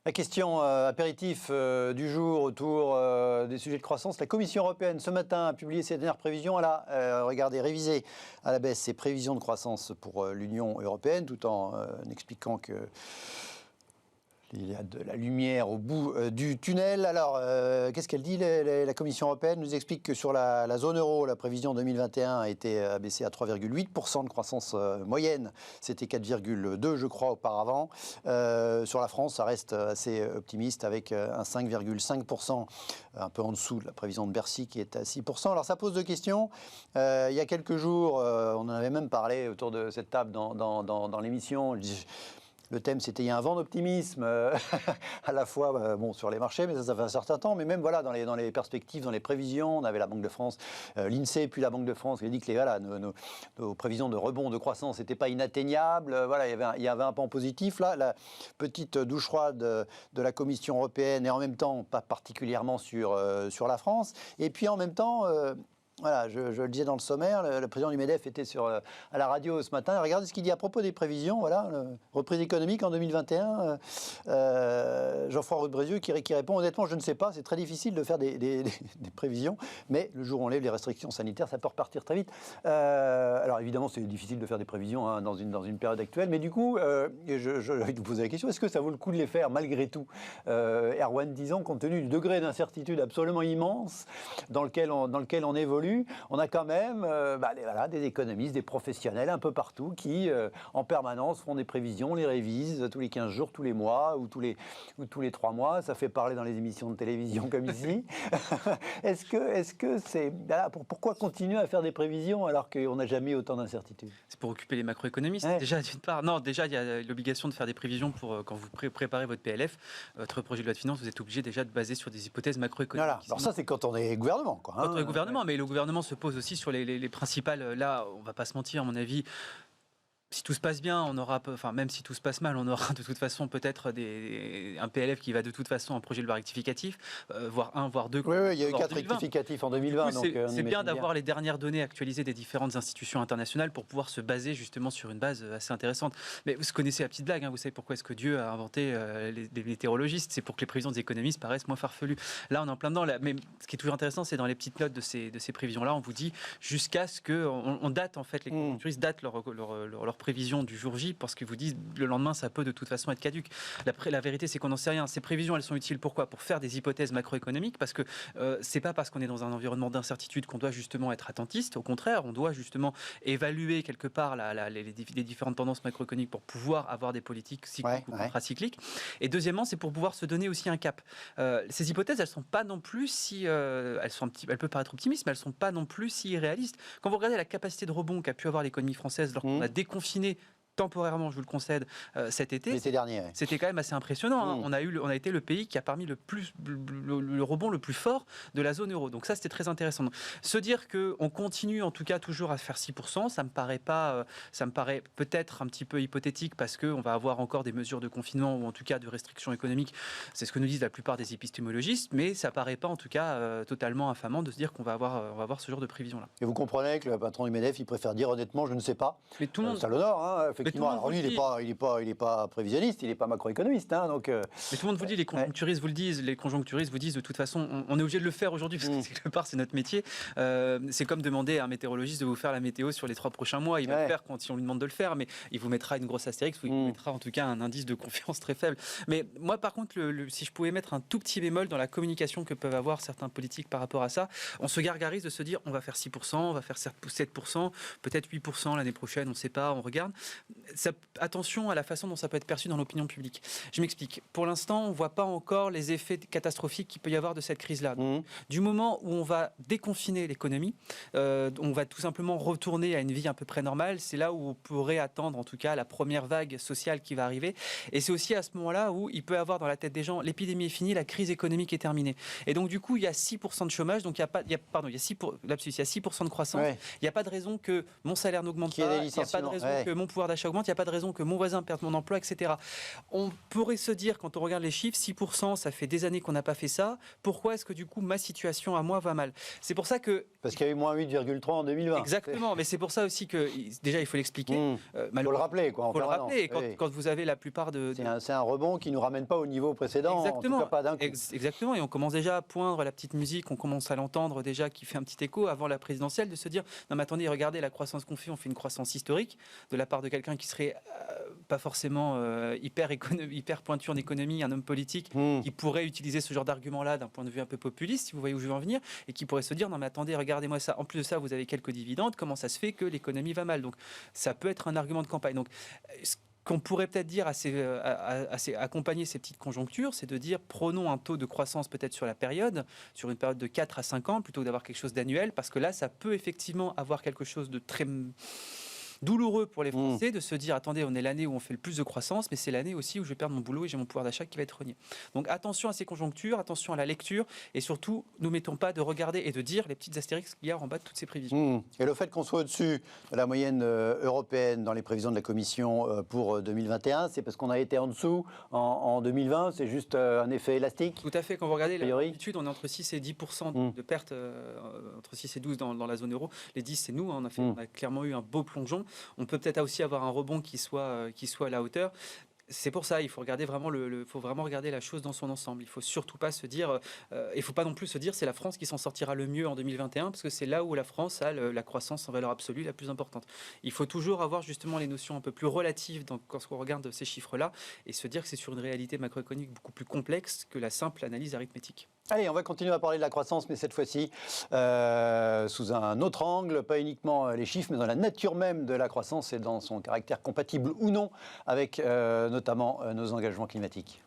La question apéritif du jour autour des sujets de croissance. La Commission européenne, ce matin, a publié ses dernières prévisions. Elle a révisé à la baisse ses prévisions de croissance pour l'Union européenne, tout en expliquant que il y a de la lumière au bout du tunnel. Alors, qu'est-ce qu'elle dit, la Commission européenne nous explique que sur la zone euro, la prévision 2021 a été abaissée à 3,8% de croissance moyenne. C'était 4,2, je crois, auparavant. Sur la France, ça reste assez optimiste avec un 5,5%, un peu en dessous de la prévision de Bercy qui est à 6%. Alors, ça pose deux questions. Il y a quelques jours, on en avait même parlé autour de cette table dans l'émission. Le thème, c'était il y a un vent d'optimisme à la fois sur les marchés, mais ça fait un certain temps. Mais même voilà, dans les perspectives, dans les prévisions, on avait la Banque de France, l'INSEE, puis la Banque de France qui a dit que nos prévisions de rebond, de croissance n'étaient pas inatteignables. Voilà, il y avait un pan positif. Là, la petite douche froide de la Commission européenne et en même temps pas particulièrement sur la France. Et puis en même temps... Voilà, je le disais dans le sommaire, le président du MEDEF était à la radio ce matin. Regardez ce qu'il dit à propos des prévisions. Voilà, reprise économique en 2021. Geoffroy Roux-de-Brézieux qui répond honnêtement, je ne sais pas, c'est très difficile de faire des prévisions, mais le jour où on lève les restrictions sanitaires, ça peut repartir très vite. Alors évidemment, c'est difficile de faire des prévisions dans une période actuelle, mais du coup, je vais vous poser la question, est-ce que ça vaut le coup de les faire malgré tout Erwan, disons, compte tenu du degré d'incertitude absolument immense dans lequel on évolue, on a quand même des économistes, des professionnels un peu partout qui, en permanence, font des prévisions, les révisent tous les 15 jours, tous les mois ou tous les 3 mois. Ça fait parler dans les émissions de télévision comme ici. Est-ce que c'est... Pourquoi continuer à faire des prévisions alors qu'on n'a jamais eu autant d'incertitudes ? C'est pour occuper les macroéconomistes, déjà, d'une part. Non, déjà, il y a l'obligation de faire des prévisions pour quand vous préparez votre PLF, votre projet de loi de finances, vous êtes obligé déjà de baser sur des hypothèses macroéconomiques. Voilà. Alors ça, c'est quand on est gouvernement, quoi. Quand on est gouvernement, mais le gouvernement se pose aussi sur les principales. Là, on ne va pas se mentir, à mon avis. Si tout se passe bien, on aura, même si tout se passe mal, on aura de toute façon peut-être un PLF qui va de toute façon un projet de loi rectificatif, voire 1, voire 2. Oui, il y a eu 4 rectificatifs en 2020. Coup, c'est bien d'avoir les dernières données actualisées des différentes institutions internationales pour pouvoir se baser justement sur une base assez intéressante. Mais vous connaissez la petite blague, vous savez pourquoi est-ce que Dieu a inventé les météorologistes ? C'est pour que les prévisions des économistes paraissent moins farfelues. Là, on est en plein dedans. Mais ce qui est toujours intéressant, c'est dans les petites notes de ces prévisions-là, on vous dit jusqu'à ce qu'on date, en fait, les conjoncturistes datent leur prévisions du jour J, parce qu'ils vous disent le lendemain ça peut de toute façon être caduque. La vérité, c'est qu'on n'en sait rien. Ces prévisions, elles sont utiles pourquoi ? Pour faire des hypothèses macroéconomiques, parce que c'est pas parce qu'on est dans un environnement d'incertitude qu'on doit justement être attentiste. Au contraire, on doit justement évaluer quelque part les différentes tendances macroéconomiques pour pouvoir avoir des politiques cycliques ou contracycliques. Et deuxièmement, c'est pour pouvoir se donner aussi un cap. Ces hypothèses, elles sont pas non plus elles peuvent paraître optimistes, mais elles sont pas non plus si irréalistes. Quand vous regardez la capacité de rebond qu'a pu avoir l'économie française lorsqu'on a déconfiné temporairement, je vous le concède, cet été. L'été dernier. C'était quand même assez impressionnant. On a été le pays qui a parmi le rebond le plus fort de la zone euro. Donc ça, c'était très intéressant. Donc, se dire qu'on continue en tout cas toujours à faire 6%, ça me paraît peut-être un petit peu hypothétique parce qu'on va avoir encore des mesures de confinement ou en tout cas de restrictions économiques. C'est ce que nous disent la plupart des épistémologistes, mais ça ne paraît pas en tout cas totalement infamant de se dire qu'on va avoir ce genre de prévision-là. Et vous comprenez que le patron du MEDEF, il préfère dire honnêtement, je ne sais pas. Mais tout le monde... Ça l'honore, effectivement. Alors lui, il n'est pas prévisionniste, il n'est pas macroéconomiste. Donc, Mais tout le monde vous dit, les conjoncturistes vous le disent, les conjoncturistes vous disent de toute façon, on est obligé de le faire aujourd'hui, parce que quelque part, c'est notre métier. C'est comme demander à un météorologiste de vous faire la météo sur les 3 prochains mois. Il va le faire quand on lui demande de le faire, mais il vous mettra une grosse astérix ou il vous mettra en tout cas un indice de confiance très faible. Mais moi, par contre, si je pouvais mettre un tout petit bémol dans la communication que peuvent avoir certains politiques par rapport à ça, on se gargarise de se dire, on va faire 6%, on va faire 7%, peut-être 8% l'année prochaine, on ne sait pas, on regarde. Attention à la façon dont ça peut être perçu dans l'opinion publique. Je m'explique. Pour l'instant, on ne voit pas encore les effets catastrophiques qu'il peut y avoir de cette crise-là. Du moment où on va déconfiner l'économie, on va tout simplement retourner à une vie à peu près normale. C'est là où on pourrait attendre, en tout cas, la première vague sociale qui va arriver. Et c'est aussi à ce moment-là où il peut y avoir dans la tête des gens, l'épidémie est finie, la crise économique est terminée. Et donc, du coup, il y a 6% de chômage, donc il y a 6% de croissance. Il n'y a pas de raison que mon salaire n'augmente pas, il n'y a pas de raison que mon pouvoir d'achat d'achat augmente, il n'y a pas de raison que mon voisin perde mon emploi, etc. On pourrait se dire, quand on regarde les chiffres, 6%, ça fait des années qu'on n'a pas fait ça. Pourquoi est-ce que du coup ma situation à moi va mal? C'est pour ça que... Parce qu'il y a eu moins 8,3 en 2020. Exactement, mais c'est pour ça aussi que, déjà, il faut l'expliquer. Il faut le rappeler, quoi. Il faut le rappeler. Quand vous avez la plupart de... C'est un rebond qui ne nous ramène pas au niveau précédent, Exactement. en tout cas pas d'un coup. Exactement, et on commence déjà à poindre la petite musique, on commence à l'entendre déjà qui fait un petit écho avant la présidentielle, de se dire, non mais attendez, regardez la croissance qu'on fait, on fait une croissance historique de la part de quelqu'un qui serait pas forcément hyper pointu en économie, un homme politique qui pourrait utiliser ce genre d'argument-là d'un point de vue un peu populiste, si vous voyez où je veux en venir, et qui pourrait se dire, non mais attendez, regardez-moi ça, en plus de ça, vous avez quelques dividendes, comment ça se fait que l'économie va mal? Donc ça peut être un argument de campagne. Donc qu'on pourrait peut-être dire accompagner ces petites conjonctures, c'est de dire prenons un taux de croissance peut-être sur une période de 4 à 5 ans, plutôt que d'avoir quelque chose d'annuel, parce que là, ça peut effectivement avoir quelque chose de très douloureux pour les Français de se dire attendez, on est l'année où on fait le plus de croissance, mais c'est l'année aussi où je vais perdre mon boulot et j'ai mon pouvoir d'achat qui va être renié. Donc attention à ces conjonctures, attention à la lecture et surtout, nous mettons pas de regarder et de dire les petites astérix qu'il y a en bas de toutes ces prévisions. Et le fait qu'on soit au-dessus de la moyenne européenne dans les prévisions de la Commission pour 2021, c'est parce qu'on a été en dessous en 2020, c'est juste un effet élastique? Tout à fait, quand vous regardez l'habitude, on est entre 6 et 10% de pertes, entre 6 et 12 dans la zone euro. Les 10, c'est nous, on a clairement eu un beau plongeon. On peut peut-être aussi avoir un rebond qui soit à la hauteur. C'est pour ça, il faut regarder vraiment faut vraiment regarder la chose dans son ensemble. Il faut surtout pas se dire, il faut pas non plus se dire c'est la France qui s'en sortira le mieux en 2021 parce que c'est là où la France a la croissance en valeur absolue la plus importante. Il faut toujours avoir justement les notions un peu plus relatives quand on regarde ces chiffres-là et se dire que c'est sur une réalité macroéconomique beaucoup plus complexe que la simple analyse arithmétique. Allez, on va continuer à parler de la croissance, mais cette fois-ci sous un autre angle, pas uniquement les chiffres, mais dans la nature même de la croissance et dans son caractère compatible ou non avec notamment nos engagements climatiques.